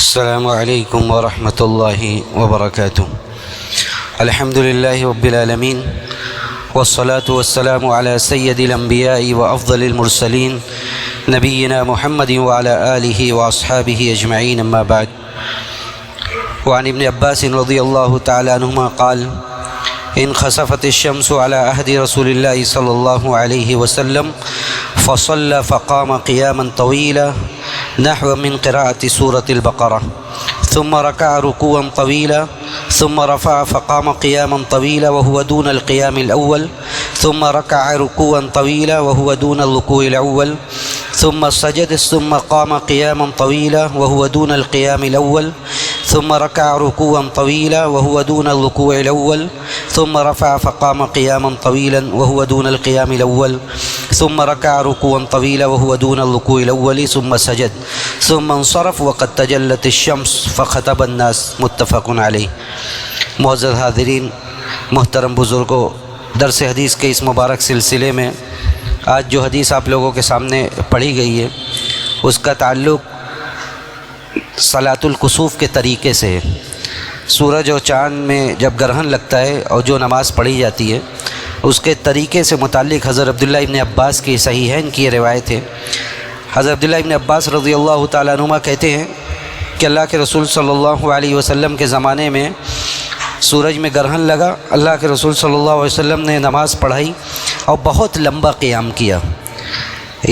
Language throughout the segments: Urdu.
السلام عليكم ورحمة الله وبركاته. الحمد لله رب العالمين، والصلاة والسلام على سيد الأنبياء وأفضل المرسلين نبينا محمد وعلى آله وأصحابه أجمعين، أما بعد. وعن ابن عباس رضي الله تعالى عنهما قال: انخسفت الشمس على عهد رسول الله صلى الله عليه وسلم فصلى فقام قياما طويلا نحو من قراءة سورة البقرة، ثم ركع ركوعا طويلا، ثم رفع فقام قياما طويلا وهو دون القيام الأول، ثم ركع ركوعا طويلا وهو دون الركوع الأول، ثم سجد، ثم قام قياما طويلا وهو دون القيام الأول، ثم ركع ركوعا طويلا وهو دون الركوع الأول، ثم رفع فقام قياما طويلا وهو دون القيام الأول، ثم ركع ركوعا طويلا وهو دون الركوع الأول، ثم سجد، ثم انصرف وقد تجلت الشمس فخطب الناس، متفق علیہ. معزز حاضرین، محترم بزرگوں، درس حدیث کے اس مبارک سلسلے میں آج جو حدیث آپ لوگوں کے سامنے پڑھی گئی ہے اس کا تعلق صلاۃ الکسوف کے طریقے سے ہے. سورج اور چاند میں جب گرہن لگتا ہے اور جو نماز پڑھی جاتی ہے اس کے طریقے سے متعلق حضرت عبداللہ ابن عباس کی صحیحین کی روایت ہے. حضرت عبداللہ ابن عباس رضی اللہ تعالیٰ عنہما کہتے ہیں کہ اللہ کے رسول صلی اللہ علیہ وسلم کے زمانے میں سورج میں گرہن لگا، اللہ کے رسول صلی اللہ علیہ وسلم نے نماز پڑھائی اور بہت لمبا قیام کیا.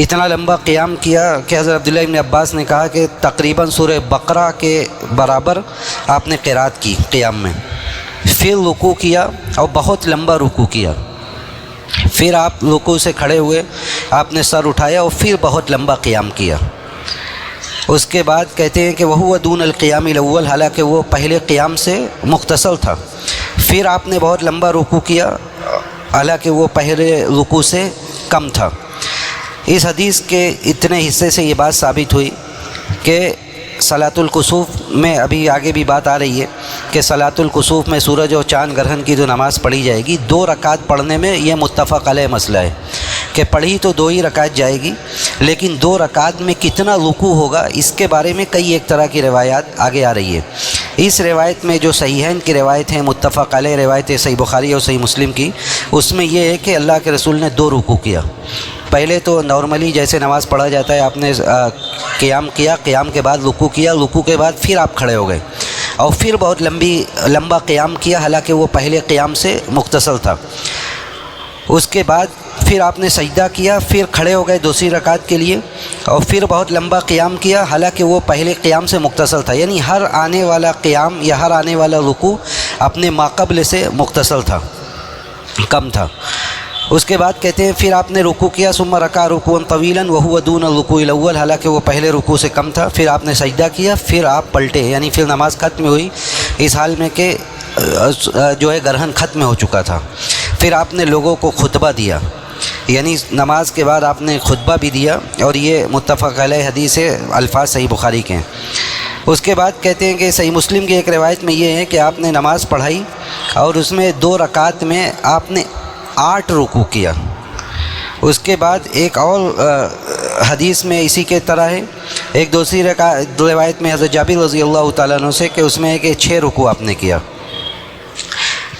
اتنا لمبا قیام کیا کہ حضرت عبداللہ ابن عباس نے کہا کہ تقریباً سورہ بقرہ کے برابر آپ نے قرات کی قیام میں. پھر رکوع کیا اور بہت لمبا رکوع کیا. پھر آپ رکوع سے کھڑے ہوئے، آپ نے سر اٹھایا اور پھر بہت لمبا قیام کیا. اس کے بعد کہتے ہیں کہ وہو دون القیام الاول، حالانکہ وہ پہلے قیام سے مختصر تھا. پھر آپ نے بہت لمبا رکوع کیا حالانکہ وہ پہلے رکوع سے کم تھا. اس حدیث کے اتنے حصے سے یہ بات ثابت ہوئی کہ صلاۃ الکسوف میں، ابھی آگے بھی بات آ رہی ہے کہ صلاۃ الکسوف میں سورج اور چاند گرہن کی جو نماز پڑھی جائے گی، 2 رکعت پڑھنے میں یہ متفق علیہ مسئلہ ہے کہ پڑھی تو 2 ہی رکعت جائے گی، لیکن 2 رکعت میں کتنا رکوع ہوگا اس کے بارے میں کئی ایک طرح کی روایات آگے آ رہی ہے. اس روایت میں جو صحیحین کی روایت ہے، متفق علیہ روایت ہے صحیح بخاری اور صحیح مسلم کی، اس میں یہ ہے کہ اللہ کے رسول نے 2 رکوع کیا. پہلے تو نارملی جیسے نماز پڑھا جاتا ہے، آپ نے قیام کیا، قیام کے بعد رکوع کیا، رکوع کے بعد پھر آپ کھڑے ہو گئے اور پھر بہت لمبا قیام کیا حالانکہ وہ پہلے قیام سے مختصر تھا. اس کے بعد پھر آپ نے سجدہ کیا، پھر کھڑے ہو گئے دوسری رکعت کے لیے اور پھر بہت لمبا قیام کیا حالانکہ وہ پہلے قیام سے مختصر تھا. یعنی ہر آنے والا قیام یا ہر آنے والا رکوع اپنے ماقبل سے مختصر تھا، کم تھا. اس کے بعد کہتے ہیں پھر آپ نے رکوع کیا، ثم رکع رکوعا طویلا وهو دون الرکوع الاول، حالانکہ وہ پہلے رکوع سے کم تھا. پھر آپ نے سجدہ کیا، پھر آپ پلٹے، یعنی پھر نماز ختم ہوئی اس حال میں کہ جو ہے گرہن ختم ہو چکا تھا. پھر آپ نے لوگوں کو خطبہ دیا، یعنی نماز کے بعد آپ نے خطبہ بھی دیا، اور یہ متفق علیہ حدیث ہے، الفاظ صحیح بخاری کے ہیں. اس کے بعد کہتے ہیں کہ صحیح مسلم کی ایک روایت میں یہ ہے کہ آپ نے نماز پڑھائی اور اس میں 2 رکعت میں آپ نے 8 رکوع کیا. اس کے بعد ایک اور حدیث میں اسی کے طرح ہے، ایک دوسری روایت میں حضرت جابر رضی اللہ تعالیٰ عنہ سے کہ اس میں ہے کہ 6 رکوع آپ نے کیا.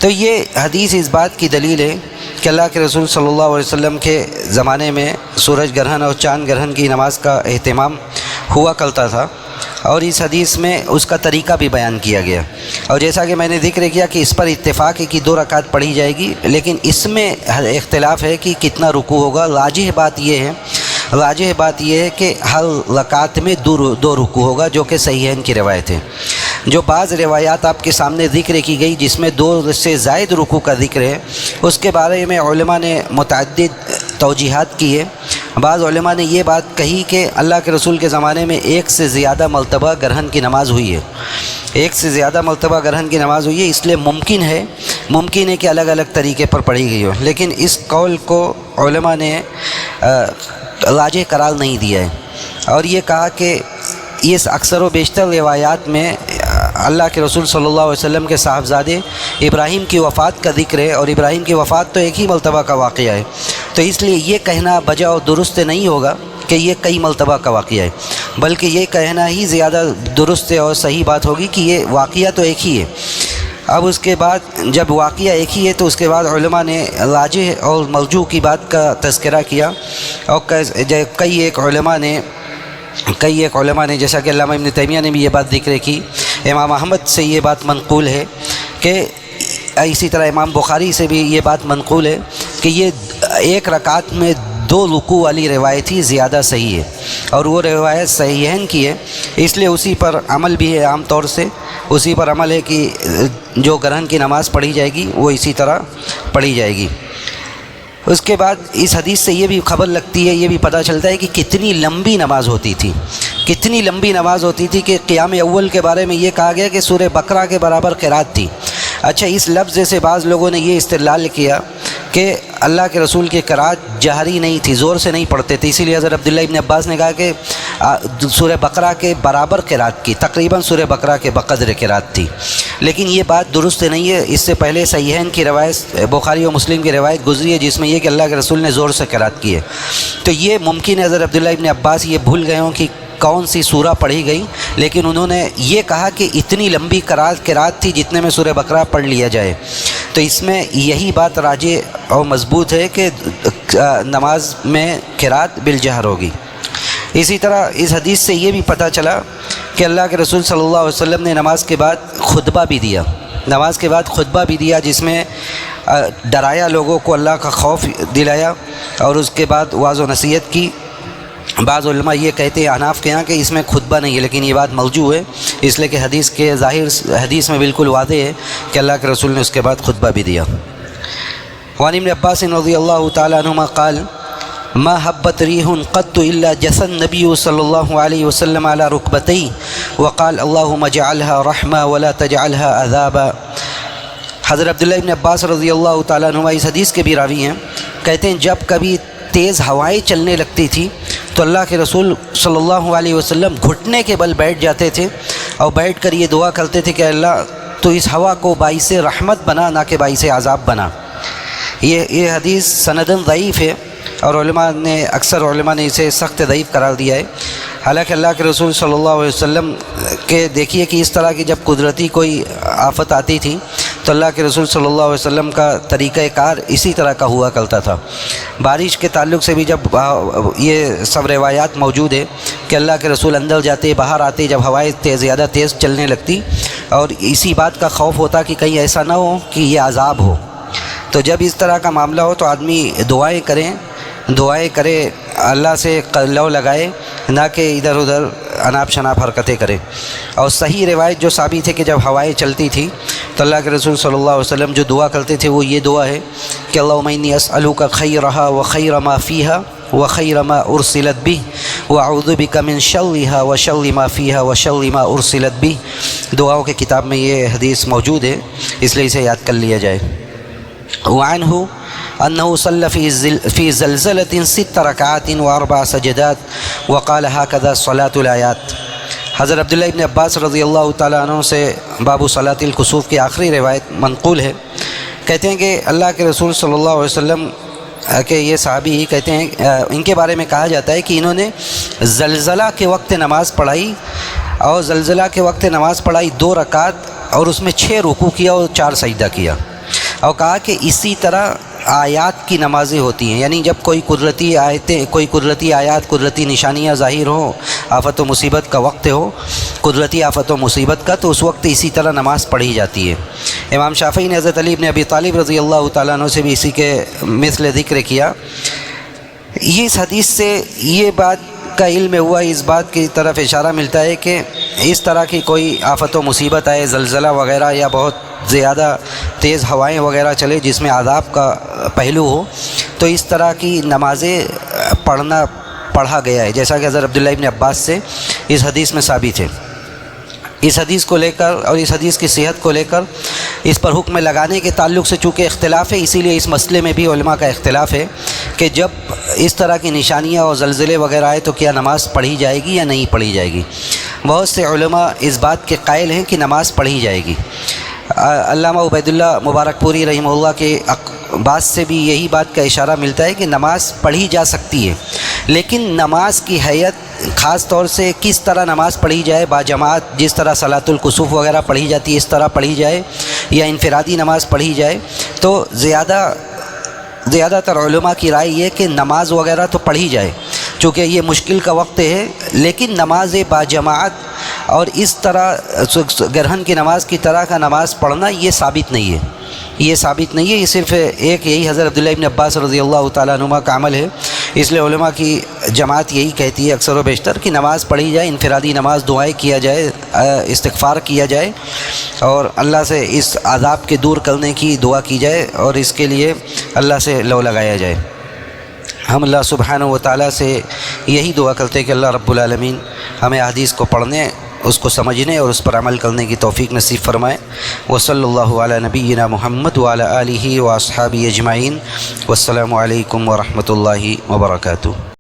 تو یہ حدیث اس بات کی دلیل ہے کہ اللہ کے رسول صلی اللہ علیہ وسلم کے زمانے میں سورج گرہن اور چاند گرہن کی نماز کا اہتمام ہوا کرتا تھا، اور اس حدیث میں اس کا طریقہ بھی بیان کیا گیا. اور جیسا کہ میں نے ذکر کیا کہ اس پر اتفاق ہے کہ 2 رکعت پڑھی جائے گی، لیکن اس میں اختلاف ہے کہ کتنا رکوع ہوگا. راجح بات یہ ہے کہ ہر رکعت میں 2 رکوع ہوگا، جو کہ صحیحین کی روایت ہے. جو بعض روایات آپ کے سامنے ذکر کی گئی جس میں 2 سے زائد رکوع کا ذکر ہے، اس کے بارے میں علماء نے متعدد توجیحات کی ہے. بعض علماء نے یہ بات کہی کہ اللہ کے رسول کے زمانے میں 1 سے زیادہ مرتبہ گرہن کی نماز ہوئی ہے، 1 سے زیادہ مرتبہ گرہن کی نماز ہوئی ہے، اس لیے ممکن ہے کہ الگ الگ طریقے پر پڑھی گئی ہو. لیکن اس قول کو علماء نے راجح قرار نہیں دیا ہے، اور یہ کہا کہ یہ اکثر و بیشتر روایات میں اللہ کے رسول صلی اللہ علیہ وسلم کے صاحبزادے ابراہیم کی وفات کا ذکر ہے، اور ابراہیم کی وفات تو ایک ہی مرتبہ کا واقعہ ہے، تو اس لیے یہ کہنا بجا اور درست نہیں ہوگا کہ یہ کئی مرتبہ کا واقعہ ہے. بلکہ یہ کہنا ہی زیادہ درست ہے اور صحیح بات ہوگی کہ یہ واقعہ تو ایک ہی ہے۔ اب اس کے بعد جب واقعہ ایک ہی ہے تو اس کے بعد علماء نے راجح اور مرجوح کی بات کا تذکرہ کیا، اور کئی ایک علماء نے جیسا کہ علامہ ابن تیمیہ نے بھی یہ بات ذکر کی، امام احمد سے یہ بات منقول ہے کہ اسی طرح امام بخاری سے بھی یہ بات منقول ہے کہ یہ ایک رکعت میں 2 رکوع والی روایت ہی زیادہ صحیح ہے، اور وہ روایت صحیحین کی ہے، اس لیے اسی پر عمل بھی ہے، عام طور سے اسی پر عمل ہے کہ جو گرہن کی نماز پڑھی جائے گی وہ اسی طرح پڑھی جائے گی۔ اس کے بعد اس حدیث سے یہ بھی خبر لگتی ہے، یہ بھی پتہ چلتا ہے کہ کتنی لمبی نماز ہوتی تھی، کتنی لمبی نماز ہوتی تھی کہ قیام اول کے بارے میں یہ کہا گیا کہ سورہ بقرہ کے برابر قرات تھی۔ اچھا، اس لفظ سے بعض لوگوں نے یہ استدلال کیا کہ اللہ کے رسول کی قرات جہری نہیں تھی، زور سے نہیں پڑھتے تھے، اسی لیے حضرت عبداللہ ابن عباس نے کہا کہ سورہ بقرہ کے برابر قرات کی، تقریباً سورہ بقرہ کے بقدر قرات تھی، لیکن یہ بات درست نہیں ہے۔ اس سے پہلے صحیحین کی روایت، بخاری و مسلم کی روایت گزری ہے جس میں یہ کہ اللہ کے رسول نے زور سے قرات کی ہے، تو یہ ممکن ہے حضرت عبداللہ ابن عباس یہ بھول گئے ہوں کہ کون سی سورہ پڑھی گئی، لیکن انہوں نے یہ کہا کہ اتنی لمبی قرات تھی جتنے میں سورہ بقرہ پڑھ لیا جائے، تو اس میں یہی بات راجح اور مضبوط ہے کہ نماز میں قرات بالجہر ہوگی۔ اسی طرح اس حدیث سے یہ بھی پتہ چلا کہ اللہ کے رسول صلی اللہ علیہ وسلم نے نماز کے بعد خطبہ بھی دیا، جس میں ڈرایا لوگوں کو، اللہ کا خوف دلایا، اور اس کے بعد واعظ و نصیحت کی۔ بعض علماء یہ کہتے ہیں احناف کے یہاں کہ اس میں خطبہ نہیں ہے، لیکن یہ بات مرجوح ہے، اس لیے کہ حدیث کے ظاہر حدیث میں بالکل واضح ہے کہ اللہ کے رسول نے اس کے بعد خطبہ بھی دیا۔ وعن ابن عباس رضی اللہ تعالی عنہما قال ما حبت ریح قط الا جثى النبی صلی اللہ علیہ وسلم على رکبتیہ وقال اللہم اجعلها رحمہ ولا تجعلها عذابا۔ حضرت عبداللہ ابن عباس رضی اللہ تعالیٰ عنہ اس حدیث کے بھی راوی ہیں، کہتے ہیں جب کبھی تیز ہوائیں چلنے لگتی تھی تو اللہ کے رسول صلی اللہ علیہ وسلم گھٹنے کے بل بیٹھ جاتے تھے، اور بیٹھ کر یہ دعا کرتے تھے کہ اللہ تو اس ہوا کو باعث رحمت بنا، نہ کہ باعث عذاب بنا۔ یہ حدیث سندن ضعیف ہے، اور اکثر علماء نے اسے سخت ضعیف قرار دیا ہے، حالانکہ اللہ کے رسول صلی اللہ علیہ وسلم کے دیکھیے کہ اس طرح کی جب قدرتی کوئی آفت آتی تھی تو اللہ کے رسول صلی اللہ علیہ وسلم کا طریقہ کار اسی طرح کا ہوا کرتا تھا۔ بارش کے تعلق سے بھی جب یہ سب روایات موجود ہے کہ اللہ کے رسول اندر جاتے باہر آتے جب ہوائیں زیادہ تیز چلنے لگتی، اور اسی بات کا خوف ہوتا کہ کہیں ایسا نہ ہو کہ یہ عذاب ہو، تو جب اس طرح کا معاملہ ہو تو آدمی دعائیں کرے، اللہ سے لو لگائے، نہ کہ ادھر ادھر اناپ شناپ حرکتیں کرے۔ اور صحیح روایت جو ثابت ہے کہ جب ہوائیں چلتی تھی تو اللہ کے رسول صلی اللہ علیہ وسلم جو دعا کرتے تھے وہ یہ دعا ہے کہ اللہم انی اسألک خیرہا وخیر ما فیہا وخیر ما ارسلت بہ واعوذ بک من شرہا وشر ما فیہا وشر ما ارسلت بہ۔ دعاؤں کے کتاب میں یہ حدیث موجود ہے، اس لیے اسے یاد کر لیا جائے۔ وعنہ انه صلى في زلزلة 6 ركعات و4 سجدات وقال هكذا صلاة الآيات۔ حضرت عبداللہ ابن عباس رضی اللہ تعالیٰ عنہ سے باب صلاة الکسوف کی آخری روایت منقول ہے، کہتے ہیں کہ اللہ کے رسول صلی اللہ علیہ وسلم کہ یہ صحابی ہی کہتے ہیں، ان کے بارے میں کہا جاتا ہے کہ انہوں نے زلزلہ کے وقت نماز پڑھائی، اور زلزلہ کے وقت نماز پڑھائی 2 رکعت، اور اس میں 6 رکوع کیا اور 4 سجدہ کیا، اور کہا کہ اسی طرح آیات کی نمازیں ہوتی ہیں، یعنی جب کوئی قدرتی آیات قدرتی نشانیاں ظاہر ہوں، آفت و مصیبت کا وقت ہو، قدرتی آفت و مصیبت کا، تو اس وقت اسی طرح نماز پڑھی جاتی ہے۔ امام شافعی نے حضرت علی بن ابی طالب رضی اللہ تعالیٰ عنہ سے بھی اسی کے مثل ذکر کیا۔ اس حدیث سے یہ بات کا علم ہوا، اس بات کی طرف اشارہ ملتا ہے کہ اس طرح کی کوئی آفت و مصیبت آئے، زلزلہ وغیرہ یا بہت زیادہ تیز ہوائیں وغیرہ چلے جس میں عذاب کا پہلو ہو، تو اس طرح کی نمازیں پڑھا گیا ہے، جیسا کہ حضرت عبداللہ ابن عباس سے اس حدیث میں ثابت ہے۔ اس حدیث کو لے کر اور اس حدیث کی صحت کو لے کر اس پر حکم لگانے کے تعلق سے چونکہ اختلاف ہے، اسی لیے اس مسئلے میں بھی علماء کا اختلاف ہے کہ جب اس طرح کی نشانیاں اور زلزلے وغیرہ آئے تو کیا نماز پڑھی جائے گی یا نہیں پڑھی جائے گی۔ بہت سے علماء اس بات کے قائل ہیں کہ نماز پڑھی جائے گی۔ علامہ عبید اللہ مبارک پوری رحمہ اللہ کے بات سے بھی یہی بات کا اشارہ ملتا ہے کہ نماز پڑھی جا سکتی ہے، لیکن نماز کی حیت خاص طور سے کس طرح نماز پڑھی جائے باجماعت، جس طرح صلاۃ الکسوف وغیرہ پڑھی جاتی ہے اس طرح پڑھی جائے یا انفرادی نماز پڑھی جائے، تو زیادہ تر علماء کی رائے یہ کہ نماز وغیرہ تو پڑھی جائے، چونکہ یہ مشکل کا وقت ہے، لیکن نماز باجماعت اور اس طرح گرہن کی نماز کی طرح کا نماز پڑھنا یہ ثابت نہیں ہے، یہ صرف ایک یہی حضرت عبداللہ ابن عباس رضی اللہ تعالیٰ عنہما کا عمل ہے۔ اس لیے علماء کی جماعت یہی کہتی ہے اکثر و بیشتر کہ نماز پڑھی جائے، انفرادی نماز، دعائیں کیا جائے، استغفار کیا جائے اور اللہ سے اس عذاب کے دور کرنے کی دعا کی جائے اور اس کے لیے اللہ سے لو لگایا جائے۔ ہم اللہ سبحانہ و تعالیٰ سے یہی دعا کرتے ہیں کہ اللہ رب العالمین ہمیں حدیث کو پڑھنے، اس کو سمجھنے اور اس پر عمل کرنے کی توفیق نصیب فرمائے۔ وصلی اللہ علی نبینا محمد وعلی آلہ واصحابہ اجمعین، والسلام علیکم ورحمۃ اللہ وبرکاتہ۔